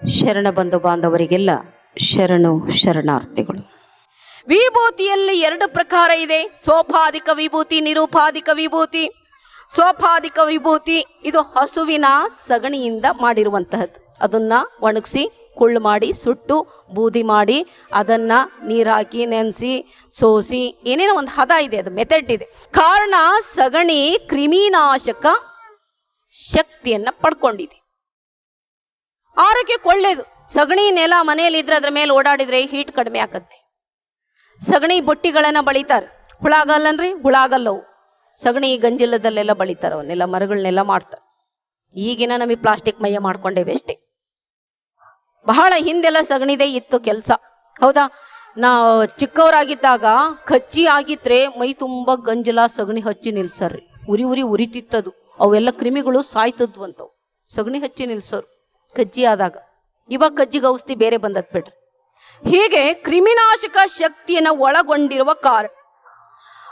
ಶರಣ ಬಂಧು ಬಾಂಧವರಿಗೆಲ್ಲ ಶರಣು ಶರಣಾರ್ಥಿಗಳು. ವಿಭೂತಿಯಲ್ಲಿ ಎರಡು ಪ್ರಕಾರ ಇದೆ. ಸೋಪಾಧಿಕ ವಿಭೂತಿ, ನಿರೂಪಾಧಿಕ ವಿಭೂತಿ. ಸೋಪಾಧಿಕ ವಿಭೂತಿ ಇದು ಹಸುವಿನ ಸಗಣಿಯಿಂದ ಮಾಡಿರುವಂತಹದ್ದು. ಅದನ್ನ ಒಣಗಿಸಿ ಕುಳ್ಳು ಮಾಡಿ ಸುಟ್ಟು ಬೂದಿ ಮಾಡಿ ಅದನ್ನ ನೀರು ಹಾಕಿ ನೆನೆಸಿ ಸೋಸಿ ಏನೇನೋ ಒಂದು ಹದ ಇದೆ, ಅದು ಮೆಥಡ್ ಇದೆ. ಕಾರಣ ಸಗಣಿ ಕ್ರಿಮಿನಾಶಕ ಶಕ್ತಿಯನ್ನ ಪಡ್ಕೊಂಡಿದೆ, ಆರೋಗ್ಯಕ್ಕೆ ಒಳ್ಳೇದು. ಸಗಣಿ ನೆಲ ಮನೆಯಲ್ಲಿ ಇದ್ರೆ ಅದ್ರ ಮೇಲೆ ಓಡಾಡಿದ್ರೆ ಹೀಟ್ ಕಡಿಮೆ ಆಗತ್ತೆ. ಸಗಣಿ ಬೊಟ್ಟಿಗಳನ್ನ ಬಳಿತಾರೆ. ಹುಳಾಗಲ್ಲನ್ರಿ, ಹುಳಾಗಲ್ಲವು. ಸಗಣಿ ಗಂಜಿಲದಲ್ಲೆಲ್ಲ ಬಳಿತಾರೆ, ಅವನ್ನೆಲ್ಲ ಮರಗಳನ್ನೆಲ್ಲ ಮಾಡ್ತಾರೆ. ಈಗಿನ ನಮಗೆ ಪ್ಲಾಸ್ಟಿಕ್ ಮಯ್ಯ ಮಾಡ್ಕೊಂಡೇವೆ ಅಷ್ಟೇ. ಬಹಳ ಹಿಂದೆಲ್ಲ ಸಗಣಿದೇ ಇತ್ತು ಕೆಲಸ, ಹೌದಾ? ನಾವು ಚಿಕ್ಕವರಾಗಿದ್ದಾಗ ಕಚ್ಚಿ ಆಗಿದ್ರೆ ಮೈ ತುಂಬ ಗಂಜಲ ಸಗಣಿ ಹಚ್ಚಿ ನಿಲ್ಸರ್ರಿ. ಉರಿ ಉರಿ ಉರಿತಿತ್ತದು. ಅವೆಲ್ಲ ಕ್ರಿಮಿಗಳು ಸಾಯ್ತದ್ವು ಅಂತವು. ಸಗಣಿ ಹಚ್ಚಿ ನಿಲ್ಸೋರು ಕಜ್ಜಿ ಆದಾಗ. ಇವಾಗ ಕಜ್ಜಿಗೆ ಔಷಧಿ ಬೇರೆ ಬಂದದ್ ಬಿಡ್ರಿ. ಹೀಗೆ ಕ್ರಿಮಿನಾಶಕ ಶಕ್ತಿಯನ್ನು ಒಳಗೊಂಡಿರುವ ಕಾರಣ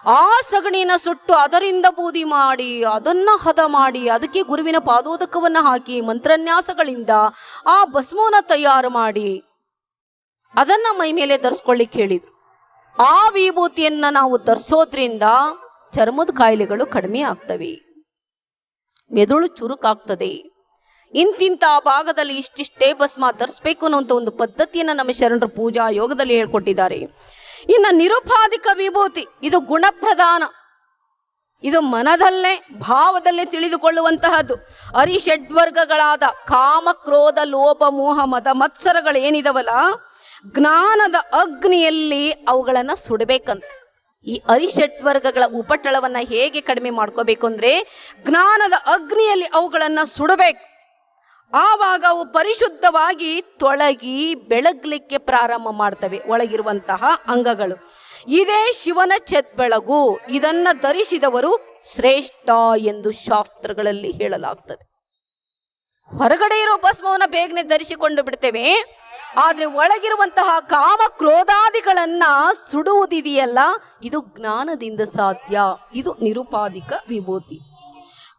ಆ ಸಗಣಿನ ಸುಟ್ಟು ಅದರಿಂದ ಬೂದಿ ಮಾಡಿ ಅದನ್ನ ಹದ ಮಾಡಿ ಅದಕ್ಕೆ ಗುರುವಿನ ಪಾದೋದಕವನ್ನ ಹಾಕಿ ಮಂತ್ರನ್ಯಾಸಗಳಿಂದ ಆ ಭಸ್ಮವನ್ನ ತಯಾರು ಮಾಡಿ ಅದನ್ನ ಮೈ ಮೇಲೆ ಧರಿಸ್ಕೊಳ್ಳಿಕ್ಕೆ ಹೇಳಿದ್ರು. ಆ ವಿಭೂತಿಯನ್ನ ನಾವು ಧರಿಸೋದ್ರಿಂದ ಚರ್ಮದ ಕಾಯಿಲೆಗಳು ಕಡಿಮೆ ಆಗ್ತವೆ, ಮೆದುಳು ಚುರುಕಾಗ್ತದೆ. ಇಂತಿಂತ ಭಾಗದಲ್ಲಿ ಇಷ್ಟಿಷ್ಟೇ ಭಸ್ಮ ಧರಿಸ್ಬೇಕು ಅನ್ನುವಂಥ ಒಂದು ಪದ್ಧತಿಯನ್ನು ನಮ್ಮ ಶರಣರು ಪೂಜಾ ಯೋಗದಲ್ಲಿ ಹೇಳ್ಕೊಟ್ಟಿದ್ದಾರೆ. ಇನ್ನು ನಿರುಪಾಧಿಕ ವಿಭೂತಿ ಇದು ಗುಣಪ್ರಧಾನ. ಇದು ಮನದಲ್ಲೇ ಭಾವದಲ್ಲೇ ತಿಳಿದುಕೊಳ್ಳುವಂತಹದ್ದು. ಅರಿಷಡ್ವರ್ಗಗಳಾದ ಕಾಮ ಕ್ರೋಧ ಲೋಭ ಮೋಹ ಮದ ಮತ್ಸರಗಳೇನಿದವಲ್ಲ, ಜ್ಞಾನದ ಅಗ್ನಿಯಲ್ಲಿ ಅವುಗಳನ್ನ ಸುಡಬೇಕಂತ. ಈ ಅರಿಷಡ್ವರ್ಗಗಳ ಉಪಟಳವನ್ನ ಹೇಗೆ ಕಡಿಮೆ ಮಾಡ್ಕೋಬೇಕು ಅಂದ್ರೆ, ಜ್ಞಾನದ ಅಗ್ನಿಯಲ್ಲಿ ಅವುಗಳನ್ನ ಸುಡಬೇಕು. ಆವಾಗ ಅವು ಪರಿಶುದ್ಧವಾಗಿ ತೊಳಗಿ ಬೆಳಗ್ಲಿಕ್ಕೆ ಪ್ರಾರಂಭ ಮಾಡ್ತವೆ ಒಳಗಿರುವಂತಹ ಅಂಗಗಳು. ಇದೇ ಶಿವನ ಬೆಳಗು. ಇದನ್ನ ಧರಿಸಿದವರು ಶ್ರೇಷ್ಠ ಎಂದು ಶಾಸ್ತ್ರಗಳಲ್ಲಿ ಹೇಳಲಾಗ್ತದೆ. ಹೊರಗಡೆ ಇರೋ ಭಸ್ಮವನ್ನ ಬೇಗನೆ ಧರಿಸಿಕೊಂಡು ಬಿಡ್ತೇವೆ, ಆದ್ರೆ ಒಳಗಿರುವಂತಹ ಕಾಮ ಕ್ರೋಧಾದಿಗಳನ್ನ ಸುಡುವುದಿದೆಯಲ್ಲ, ಇದು ಜ್ಞಾನದಿಂದ ಸಾಧ್ಯ. ಇದು ನಿರುಪಾಧಿಕ ವಿಭೂತಿ.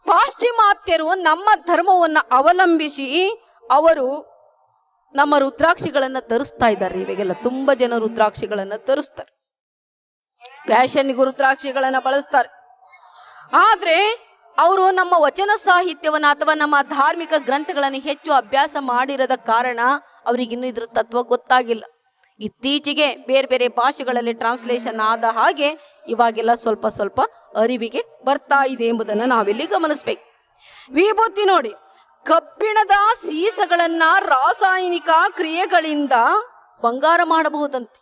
ಪಾಶ್ಚಿಮಾತ್ಯರು ನಮ್ಮ ಧರ್ಮವನ್ನು ಅವಲಂಬಿಸಿ ಅವರು ನಮ್ಮ ರುದ್ರಾಕ್ಷಿಗಳನ್ನ ತರಿಸ್ತಾ ಇದ್ದಾರೆ. ಇವಾಗೆಲ್ಲ ತುಂಬಾ ಜನ ರುದ್ರಾಕ್ಷಿಗಳನ್ನ ತರಿಸ್ತಾರೆ, ಫ್ಯಾಷನ್ಗೂ ರುದ್ರಾಕ್ಷಿಗಳನ್ನ ಬಳಸ್ತಾರೆ. ಆದ್ರೆ ಅವರು ನಮ್ಮ ವಚನ ಸಾಹಿತ್ಯವನ್ನ ಅಥವಾ ನಮ್ಮ ಧಾರ್ಮಿಕ ಗ್ರಂಥಗಳನ್ನು ಹೆಚ್ಚು ಅಭ್ಯಾಸ ಮಾಡಿರದ ಕಾರಣ ಅವರಿಗಿನ್ನೂ ಇದ್ರ ತತ್ವ ಗೊತ್ತಾಗಿಲ್ಲ. ಇತ್ತೀಚೆಗೆ ಬೇರೆ ಬೇರೆ ಭಾಷೆಗಳಲ್ಲಿ ಟ್ರಾನ್ಸ್ಲೇಷನ್ ಆದ ಹಾಗೆ ಇವಾಗೆಲ್ಲ ಸ್ವಲ್ಪ ಸ್ವಲ್ಪ ಅರಿವಿಗೆ ಬರ್ತಾ ಇದೆ ಎಂಬುದನ್ನು ನಾವಿಲ್ಲಿ ಗಮನಿಸ್ಬೇಕು. ವಿಭೂತಿ ನೋಡಿ, ಕಬ್ಬಿಣದ ಸೀಸಗಳನ್ನ ರಾಸಾಯನಿಕ ಕ್ರಿಯೆಗಳಿಂದ ಬಂಗಾರ ಮಾಡಬಹುದಂತೆ.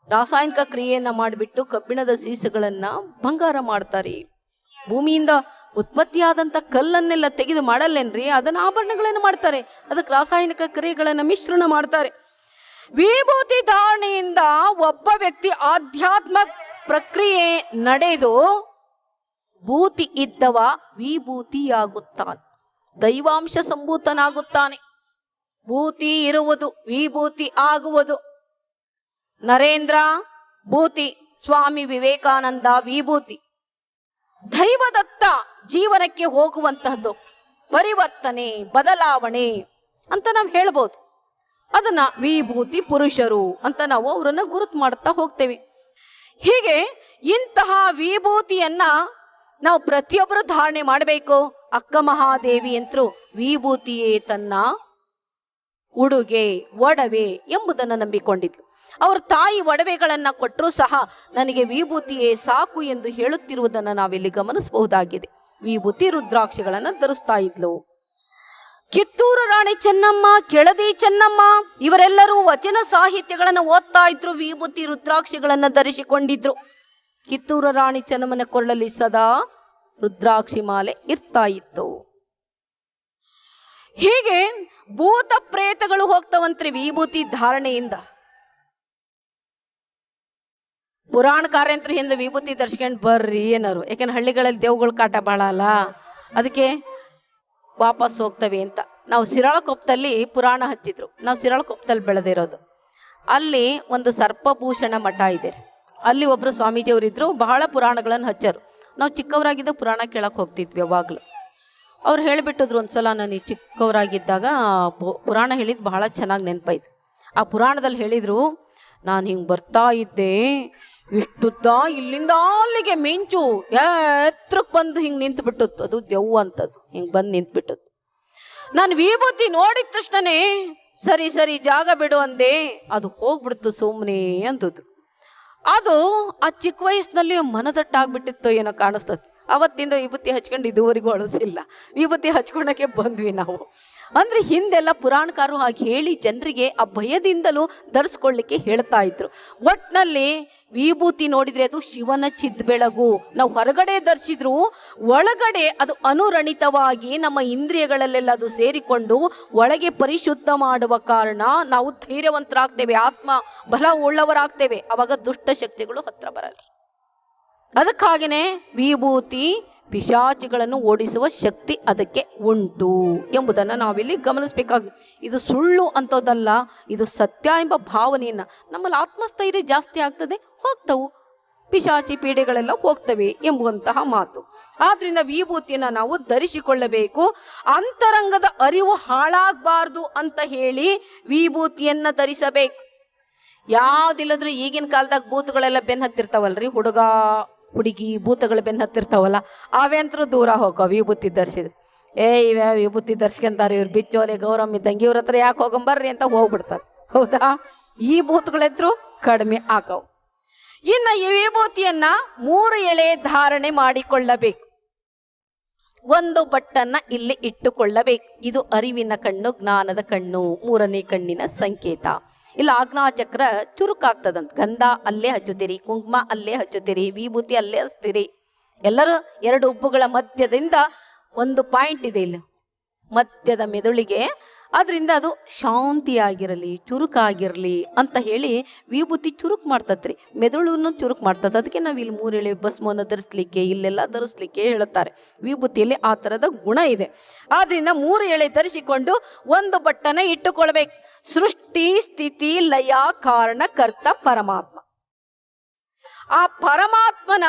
ರಾಸಾಯನಿಕ ಕ್ರಿಯೆಯನ್ನ ಮಾಡಿಬಿಟ್ಟು ಕಬ್ಬಿಣದ ಸೀಸಗಳನ್ನ ಬಂಗಾರ ಮಾಡ್ತಾರೆ. ಭೂಮಿಯಿಂದ ಉತ್ಪತ್ತಿಯಾದಂತ ಕಲ್ಲನ್ನೆಲ್ಲ ತೆಗೆದು ಮಾಡಲ್ಲೇನ್ರಿ, ಅದನ್ನ ಆಭರಣಗಳನ್ನು ಮಾಡ್ತಾರೆ. ಅದಕ್ಕೆ ರಾಸಾಯನಿಕ ಕ್ರಿಯೆಗಳನ್ನ ಮಿಶ್ರಣ ಮಾಡ್ತಾರೆ. ವಿಭೂತಿ ಧಾರಣೆಯಿಂದ ಒಬ್ಬ ವ್ಯಕ್ತಿ ಆಧ್ಯಾತ್ಮ ಪ್ರಕ್ರಿಯೆ ನಡೆದು ಭೂತಿ ಇದ್ದವ ವಿಭೂತಿಯಾಗುತ್ತಾನೆ, ದೈವಾಂಶ ಸಂಭೂತನಾಗುತ್ತಾನೆ. ಭೂತಿ ಇರುವುದು ವಿಭೂತಿ ಆಗುವುದು. ನರೇಂದ್ರ ಭೂತಿ, ಸ್ವಾಮಿ ವಿವೇಕಾನಂದ ವಿಭೂತಿ. ದೈವದತ್ತ ಜೀವನಕ್ಕೆ ಹೋಗುವಂತಹದ್ದು ಪರಿವರ್ತನೆ, ಬದಲಾವಣೆ ಅಂತ ನಾವು ಹೇಳ್ಬೋದು. ಅದನ್ನ ವಿಭೂತಿ ಪುರುಷರು ಅಂತ ನಾವು ಅವರನ್ನ ಗುರುತು ಮಾಡ್ತಾ ಹೋಗ್ತೇವೆ. ಹೀಗೆ ಇಂತಹ ವಿಭೂತಿಯನ್ನ ನಾವು ಪ್ರತಿಯೊಬ್ಬರು ಧಾರಣೆ ಮಾಡಬೇಕು. ಅಕ್ಕ ಮಹಾದೇವಿ ಅಂತರೂ ವಿಭೂತಿಯೇ ತನ್ನ ಉಡುಗೆ ಒಡವೆ ಎಂಬುದನ್ನು ನಂಬಿಕೊಂಡಿದ್ಲು. ಅವ್ರ ತಾಯಿ ಒಡವೆಗಳನ್ನ ಕೊಟ್ಟರೂ ಸಹ ನನಗೆ ವಿಭೂತಿಯೇ ಸಾಕು ಎಂದು ಹೇಳುತ್ತಿರುವುದನ್ನು ನಾವಿಲ್ಲಿ ಗಮನಿಸಬಹುದಾಗಿದೆ. ವಿಭೂತಿ ರುದ್ರಾಕ್ಷಿಗಳನ್ನ ಧರಿಸ್ತಾ ಇದ್ಲು. ಕಿತ್ತೂರು ರಾಣಿ ಚೆನ್ನಮ್ಮ, ಕೆಳದಿ ಚೆನ್ನಮ್ಮ ಇವರೆಲ್ಲರೂ ವಚನ ಸಾಹಿತ್ಯಗಳನ್ನು ಓದ್ತಾ ಇದ್ರು, ವಿಭೂತಿ ರುದ್ರಾಕ್ಷಿಗಳನ್ನ ಧರಿಸಿಕೊಂಡಿದ್ರು. ಕಿತ್ತೂರು ರಾಣಿ ಚೆನ್ನಮ್ಮನ ಕೊಳ್ಳಲ್ಲಿ ಸದಾ ರುದ್ರಾಕ್ಷಿ ಮಾಲೆ ಇರ್ತಾ ಇತ್ತು. ಹೀಗೆ ಭೂತ ಪ್ರೇತಗಳು ಹೋಗ್ತವಂತ್ರಿ ವಿಭೂತಿ ಧಾರಣೆಯಿಂದ. ಪುರಾಣಕಾರ್ಯಂತ್ರ ಹಿಂದೆ ವಿಭೂತಿ ಧರಿಸ್ಕೊಂಡು ಬರ್ರಿ ಏನಾರು, ಯಾಕಂದ್ರೆ ಹಳ್ಳಿಗಳಲ್ಲಿ ದೇವುಗಳ ಕಾಟ ಬಾಳ ಅಲ್ಲ, ಅದಕ್ಕೆ ವಾಪಸ್ ಹೋಗ್ತವೆ ಅಂತ. ನಾವು ಸಿರಾಳಕೊಪ್ಪದಲ್ಲಿ ಪುರಾಣ ಹಚ್ಚಿದ್ರು. ನಾವು ಸಿರಾಳಕೊಪ್ಪದಲ್ಲಿ ಬೆಳೆದಿರೋದು. ಅಲ್ಲಿ ಒಂದು ಸರ್ಪಭೂಷಣ ಮಠ ಇದೆ. ಅಲ್ಲಿ ಒಬ್ರು ಸ್ವಾಮೀಜಿಯವರಿದ್ರು, ಬಹಳ ಪುರಾಣಗಳನ್ನು ಹಚ್ಚರು. ನಾವು ಚಿಕ್ಕವರಾಗಿದ್ದ ಪುರಾಣ ಕೇಳಕ್ ಹೋಗ್ತಿದ್ವಿ ಯಾವಾಗ್ಲೂ. ಅವ್ರು ಹೇಳಿಬಿಟ್ಟಿದ್ರು ಒಂದ್ಸಲ, ನಾನು ಚಿಕ್ಕವರಾಗಿದ್ದಾಗ ಪುರಾಣ ಹೇಳಿದ್ದು ಬಹಳ ಚೆನ್ನಾಗಿ ನೆನಪಾಯ್ತು. ಆ ಪುರಾಣದಲ್ಲಿ ಹೇಳಿದರು, ನಾನು ಹಿಂಗೆ ಬರ್ತಾ ಇದ್ದೆ, ಇಷ್ಟುದ್ದ ಇಲ್ಲಿಂದ ಅಲ್ಲಿಗೆ ಮಿಂಚು ಎತ್ರಕ್ಕೆ ಬಂದು ಹಿಂಗೆ ನಿಂತುಬಿಟ್ಟದ್ದು. ಅದು ದೆವ್ವ ಅಂತದ್ದು, ಹಿಂಗೆ ಬಂದು ನಿಂತುಬಿಟ್ಟದ್ದು. ನಾನು ವಿಭೂತಿ ನೋಡಿದ ತಕ್ಷಣನೇ ಸರಿ ಸರಿ ಜಾಗ ಬಿಡು ಅಂದೆ, ಅದು ಹೋಗ್ಬಿಡ್ತು ಸುಮ್ಮನೆ ಅಂತದ್ದು. ಅದು ಆ ಚಿಕ್ಕ ವಯಸ್ಸಿನಲ್ಲಿ ಮನದಟ್ಟಾಗ್ಬಿಟ್ಟಿತ್ತು ಏನೋ ಕಾಣಿಸ್ತದೆ. ಅವತ್ತಿಂದ ವಿಭೂತಿ ಹಚ್ಕೊಂಡು ಇದುವರೆಗೂ ಅಳಿಸಿಲ್ಲ. ವಿಭೂತಿ ಹಚ್ಕೊಳಕ್ಕೆ ಬಂದ್ವಿ ನಾವು. ಅಂದರೆ ಹಿಂದೆಲ್ಲ ಪುರಾಣಕಾರರು ಹಾಗೆ ಹೇಳಿ ಜನರಿಗೆ ಆ ಭಯದಿಂದಲೂ ಧರಿಸ್ಕೊಳ್ಳಿಕ್ಕೆ ಹೇಳ್ತಾ ಇದ್ರು. ಒಟ್ಟಿನಲ್ಲಿ ವಿಭೂತಿ ನೋಡಿದರೆ ಅದು ಶಿವನ ಚಿದ್ಬೆಳಗು. ನಾವು ಹೊರಗಡೆ ಧರಿಸಿದ್ರು ಒಳಗಡೆ ಅದು ಅನುರಣಿತವಾಗಿ ನಮ್ಮ ಇಂದ್ರಿಯಗಳಲ್ಲೆಲ್ಲ ಅದು ಸೇರಿಕೊಂಡು ಒಳಗೆ ಪರಿಶುದ್ಧ ಮಾಡುವ ಕಾರಣ ನಾವು ಧೈರ್ಯವಂತರಾಗ್ತೇವೆ, ಆತ್ಮ ಬಲ ಉಳ್ಳವರಾಗ್ತೇವೆ. ಅವಾಗ ದುಷ್ಟ ಶಕ್ತಿಗಳು ಹತ್ರ ಬರಲ್ಲ. ಅದಕ್ಕಾಗಿಯೇ ವಿಭೂತಿ ಪಿಶಾಚಿಗಳನ್ನು ಓಡಿಸುವ ಶಕ್ತಿ ಅದಕ್ಕೆ ಉಂಟು ಎಂಬುದನ್ನು ನಾವಿಲ್ಲಿ ಗಮನಿಸಬೇಕಾಗುತ್ತೆ. ಇದು ಸುಳ್ಳು ಅಂತೋದಲ್ಲ, ಇದು ಸತ್ಯ ಎಂಬ ಭಾವನೆಯನ್ನು ನಮ್ಮಲ್ಲಿ ಆತ್ಮಸ್ಥೈರ್ಯ ಜಾಸ್ತಿ ಆಗ್ತದೆ, ಹೋಗ್ತವು ಪಿಶಾಚಿ ಪೀಡೆಗಳೆಲ್ಲ ಹೋಗ್ತವೆ ಎಂಬುವಂತಹ ಮಾತು. ಆದ್ರಿಂದ ವಿಭೂತಿಯನ್ನು ನಾವು ಧರಿಸಿಕೊಳ್ಳಬೇಕು. ಅಂತರಂಗದ ಅರಿವು ಹಾಳಾಗಬಾರ್ದು ಅಂತ ಹೇಳಿ ವಿಭೂತಿಯನ್ನು ಧರಿಸಬೇಕು. ಯಾವುದಿಲ್ಲದ್ರೂ ಈಗಿನ ಕಾಲದಾಗ ಭೂತಗಳೆಲ್ಲ ಬೆನ್ನು ಹತ್ತಿರ್ತಾವಲ್ರಿ, ಹುಡುಗ ಹುಡುಗಿ ಭೂತಗಳು ಬೆನ್ನು ಹತ್ತಿರ್ತಾವಲ್ಲ, ಅವೆಂತರೂ ದೂರ ಹೋಗೋ ವಿಭೂತಿ ಧರಿಸಿದ್ರು. ಇವ್ಯಾವ ವಿಭೂತಿ ಧರಿಸ್ಕೊಂತಾರೆ, ಇವ್ರು ಬಿಚ್ಚೋಲೆ ಗೌರಮ್ಮ ಇದ್ದಂಗೆ, ಇವ್ರ ಹತ್ರ ಯಾಕೆ ಹೋಗಂಬರ್ರಿ ಅಂತ ಹೋಗ್ಬಿಡ್ತಾರೆ. ಹೌದಾ? ಈ ಭೂತಗಳೆದ್ರು ಕಡಿಮೆ ಆಕವು. ಇನ್ನು ಈ ವಿಭೂತಿಯನ್ನ 3 ಎಳೆ ಧಾರಣೆ ಮಾಡಿಕೊಳ್ಳಬೇಕು. ಒಂದು ಬಟ್ಟನ್ನ ಇಲ್ಲಿ ಇಟ್ಟುಕೊಳ್ಳಬೇಕು. ಇದು ಅರಿವಿನ ಕಣ್ಣು, ಜ್ಞಾನದ ಕಣ್ಣು, 3ನೇ ಕಣ್ಣಿನ ಸಂಕೇತ. ಇಲ್ಲ ಆಜ್ಞಾಚಕ್ರ ಚುರುಕಾಗ್ತದಂತ. ಗಂಧ ಅಲ್ಲೇ ಹಚ್ಚುತ್ತೀರಿ, ಕುಂಕುಮ ಅಲ್ಲೇ ಹಚ್ಚುತ್ತೀರಿ, ವಿಭೂತಿ ಅಲ್ಲೇ ಹಚ್ತೀರಿ. ಎಲ್ಲರೂ 2 ಉಬ್ಬುಗಳ ಮಧ್ಯದಿಂದ ಒಂದು ಪಾಯಿಂಟ್ ಇದೆ ಇಲ್ಲಿ ಮಧ್ಯದ ಮೆದುಳಿಗೆ. ಅದರಿಂದ ಅದು ಶಾಂತಿಯಾಗಿರಲಿ, ಚುರುಕಾಗಿರಲಿ ಅಂತ ಹೇಳಿ ವಿಭೂತಿ ಚುರುಕು ಮಾಡ್ತತ್ರಿ, ಮೆದುಳನ್ನು ಚುರುಕು ಮಾಡ್ತದೆ. ಅದಕ್ಕೆ ನಾವು ಇಲ್ಲಿ 3 ಎಳೆ ಭಸ್ಮವನ್ನು ಧರಿಸ್ಲಿಕ್ಕೆ, ಇಲ್ಲೆಲ್ಲ ಧರಿಸ್ಲಿಕ್ಕೆ ಹೇಳ್ತಾರೆ. ವಿಭೂತಿಯಲ್ಲಿ ಆ ಥರದ ಗುಣ ಇದೆ. ಆದ್ರಿಂದ 3 ಎಳೆ ಧರಿಸಿಕೊಂಡು ಒಂದು ಬಟ್ಟನ ಇಟ್ಟುಕೊಳ್ಬೇಕು. ಸೃಷ್ಟಿ ಸ್ಥಿತಿ ಲಯ ಕಾರಣ ಕರ್ತ ಪರಮಾತ್ಮ. ಆ ಪರಮಾತ್ಮನ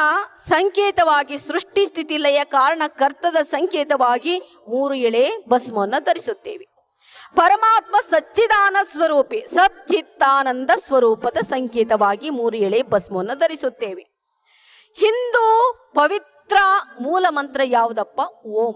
ಸಂಕೇತವಾಗಿ, ಸೃಷ್ಟಿ ಸ್ಥಿತಿ ಲಯ ಕಾರಣ ಕರ್ತದ ಸಂಕೇತವಾಗಿ 3 ಎಳೆ ಭಸ್ಮವನ್ನು ಧರಿಸುತ್ತೇವೆ. ಪರಮಾತ್ಮ ಸಚ್ಚಿದಾನಂದ ಸ್ವರೂಪಿ, ಸಚ್ಚಿತ್ತಾನಂದ ಸ್ವರೂಪದ ಸಂಕೇತವಾಗಿ 3 ಎಳೆ ಭಸ್ಮವನ್ನು ಧರಿಸುತ್ತೇವೆ. ಹಿಂದೂ ಪವಿತ್ರ ಮೂಲ ಮಂತ್ರ ಯಾವುದಪ್ಪ? ಓಂ.